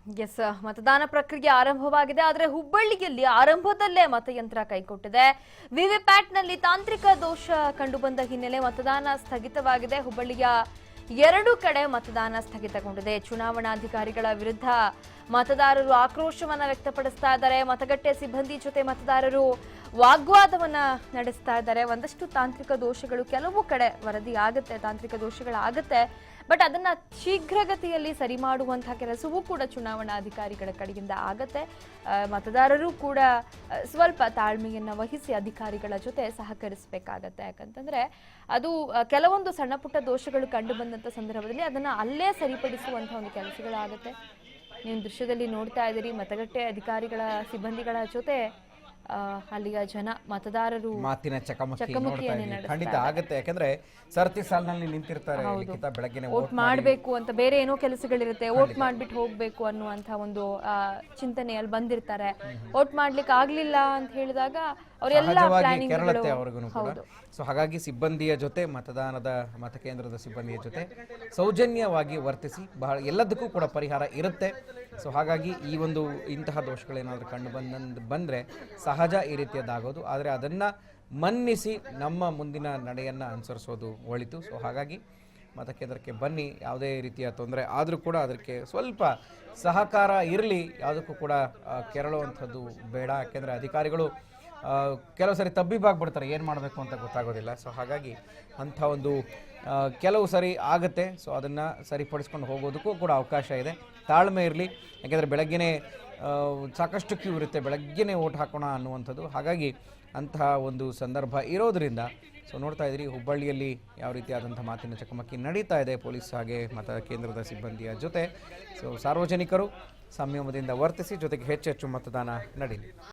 S, ಮತದಾನ ಪ್ರಕ್ರಿಯೆ ಆರಂಭವಾಗಿದೆ. ಆದರೆ ಹುಬ್ಬಳ್ಳಿಯಲ್ಲಿ ಆರಂಭದಲ್ಲೇ ಮತಯಂತ್ರ ಕೈಕೊಟ್ಟಿದೆ. ವಿವಿಪ್ಯಾಟ್ನಲ್ಲಿ ತಾಂತ್ರಿಕ ದೋಷ ಕಂಡುಬಂದ ಹಿನ್ನೆಲೆ ಮತದಾನ ಸ್ಥಗಿತವಾಗಿದೆ. ಹುಬ್ಬಳ್ಳಿಯ 2 ಕಡೆ ಮತದಾನ ಸ್ಥಗಿತಗೊಂಡಿದೆ. ಚುನಾವಣಾಧಿಕಾರಿಗಳ ವಿರುದ್ಧ ಮತದಾರರು ಆಕ್ರೋಶವನ್ನ ವ್ಯಕ್ತಪಡಿಸ್ತಾ ಇದ್ದಾರೆ. ಮತಗಟ್ಟೆ ಸಿಬ್ಬಂದಿ ಜೊತೆ ಮತದಾರರು ವಾಗ್ವಾದವನ್ನ ನಡೆಸ್ತಾ ಇದ್ದಾರೆ. ಒಂದಷ್ಟು ತಾಂತ್ರಿಕ ದೋಷಗಳು ಕೆಲವು ಕಡೆ ವರದಿ ಆಗುತ್ತೆ, ತಾಂತ್ರಿಕ ದೋಷಗಳಾಗುತ್ತೆ. ಬಟ್ ಅದನ್ನ ಶೀಘ್ರಗತಿಯಲ್ಲಿ ಸರಿ ಮಾಡುವಂತಹ ಕೆಲಸವೂ ಕೂಡ ಚುನಾವಣಾಧಿಕಾರಿಗಳ ಕಡೆಯಿಂದ ಆಗತ್ತೆ. ಮತದಾರರು ಕೂಡ ಸ್ವಲ್ಪ ತಾಳ್ಮೆಯನ್ನ ವಹಿಸಿ ಅಧಿಕಾರಿಗಳ ಜೊತೆ ಸಹಕರಿಸಬೇಕಾಗತ್ತೆ. ಯಾಕಂತಂದ್ರೆ ಅದು ಕೆಲವೊಂದು ಸಣ್ಣ ಪುಟ್ಟ ದೋಷಗಳು ಕಂಡು ಬಂದಂತ ಸಂದರ್ಭದಲ್ಲಿ ಅದನ್ನ ಅಲ್ಲೇ ಸರಿಪಡಿಸುವಂತಹ ಒಂದು ಕೆಲಸಗಳಾಗತ್ತೆ. ನೀವು ದೃಶ್ಯದಲ್ಲಿ ನೋಡ್ತಾ ಇದ್ದೀರಿ, ಮತಗಟ್ಟೆ ಅಧಿಕಾರಿಗಳ ಸಿಬ್ಬಂದಿಗಳ ಜೊತೆ ಅಲ್ಲಿಯ ಜನ ಮತದಾರರು ಮಾತಿನ ಚಕಮಕಿ ಖಂಡಿತ ಆಗುತ್ತೆ. ಯಾಕಂದ್ರೆ ಸರ್ತಿ ಸಾಲಿನಲ್ಲಿ ನಿಂತಿರ್ತಾರೆ, ಬೆಳಗ್ಗೆ ವೋಟ್ ಮಾಡಬೇಕು ಅಂತ ಬೇರೆ ಏನೋ ಕೆಲಸಗಳಿರುತ್ತೆ, ವೋಟ್ ಮಾಡ್ಬಿಟ್ಟು ಹೋಗ್ಬೇಕು ಅನ್ನುವಂತ ಒಂದು ಚಿಂತನೆಯಲ್ಲಿ ಬಂದಿರ್ತಾರೆ. ವೋಟ್ ಮಾಡ್ಲಿಕ್ಕೆ ಆಗ್ಲಿಲ್ಲ ಅಂತ ಹೇಳಿದಾಗ ಅವರೆಲ್ಲ ಕೆರಳುತ್ತೆ ಅವ್ರಿಗೂ ಕೂಡ. ಸೊ ಹಾಗಾಗಿ ಸಿಬ್ಬಂದಿಯ ಜೊತೆ ಮತಕೇಂದ್ರದ ಸಿಬ್ಬಂದಿಯ ಜೊತೆ ಸೌಜನ್ಯವಾಗಿ ವರ್ತಿಸಿ ಎಲ್ಲದಕ್ಕೂ ಕೂಡ ಪರಿಹಾರ ಇರುತ್ತೆ. ಸೊ ಹಾಗಾಗಿ ಇಂತಹ ದೋಷಗಳೇನಾದ್ರೂ ಕಂಡು ಬಂದ್ರೆ ಸಹಜ ಈ ರೀತಿಯದ್ದಾಗೋದು. ಆದರೆ ಅದನ್ನ ಮನ್ನಿಸಿ ನಮ್ಮ ಮುಂದಿನ ನಡೆಯನ್ನ ಅನುಸರಿಸೋದು ಒಳಿತು. ಸೊ ಹಾಗಾಗಿ ಮತಕೇಂದ್ರಕ್ಕೆ ಬನ್ನಿ, ಯಾವುದೇ ರೀತಿಯ ತೊಂದರೆ ಆದರೂ ಕೂಡ ಅದಕ್ಕೆ ಸ್ವಲ್ಪ ಸಹಕಾರ ಇರಲಿ, ಯಾವುದಕ್ಕೂ ಕೂಡ ಕೆರಳುವಂಥದ್ದು ಬೇಡ. ಯಾಕೆಂದರೆ ಅಧಿಕಾರಿಗಳು ಕೆಲವು ಸರಿ ತಬ್ಬಿಬಾಗ್ಬಿಡ್ತಾರೆ, ಏನು ಮಾಡಬೇಕು ಅಂತ ಗೊತ್ತಾಗೋದಿಲ್ಲ. ಸೊ ಹಾಗಾಗಿ ಅಂಥ ಒಂದು ಕೆಲವು ಸರಿ ಆಗುತ್ತೆ. ಸೊ ಅದನ್ನು ಸರಿಪಡಿಸ್ಕೊಂಡು ಹೋಗೋದಕ್ಕೂ ಕೂಡ ಅವಕಾಶ ಇದೆ. ತಾಳ್ಮೆ ಇರಲಿ, ಯಾಕೆಂದರೆ ಬೆಳಗ್ಗೆನೇ ಸಾಕಷ್ಟು ಕ್ಯೂ ಇರುತ್ತೆ, ಬೆಳಗ್ಗೆನೇ ಓಟ್ ಹಾಕೋಣ ಅನ್ನುವಂಥದ್ದು. ಹಾಗಾಗಿ ಅಂತಹ ಒಂದು ಸಂದರ್ಭ ಇರೋದರಿಂದ ಸೊ ನೋಡ್ತಾ ಇದ್ದೀರಿ ಹುಬ್ಬಳ್ಳಿಯಲ್ಲಿ ಯಾವ ರೀತಿಯಾದಂಥ ಮಾತಿನ ಚಕಮಕಿ ನಡೀತಾ ಇದೆ ಪೊಲೀಸ್ ಹಾಗೆ ಮತಕೇಂದ್ರದ ಸಿಬ್ಬಂದಿಯ ಜೊತೆ. ಸೊ ಸಾರ್ವಜನಿಕರು ಸಂಯಮದಿಂದ ವರ್ತಿಸಿ, ಜೊತೆಗೆ ಹೆಚ್ಚೆಚ್ಚು ಮತದಾನ ನಡೀಲಿ.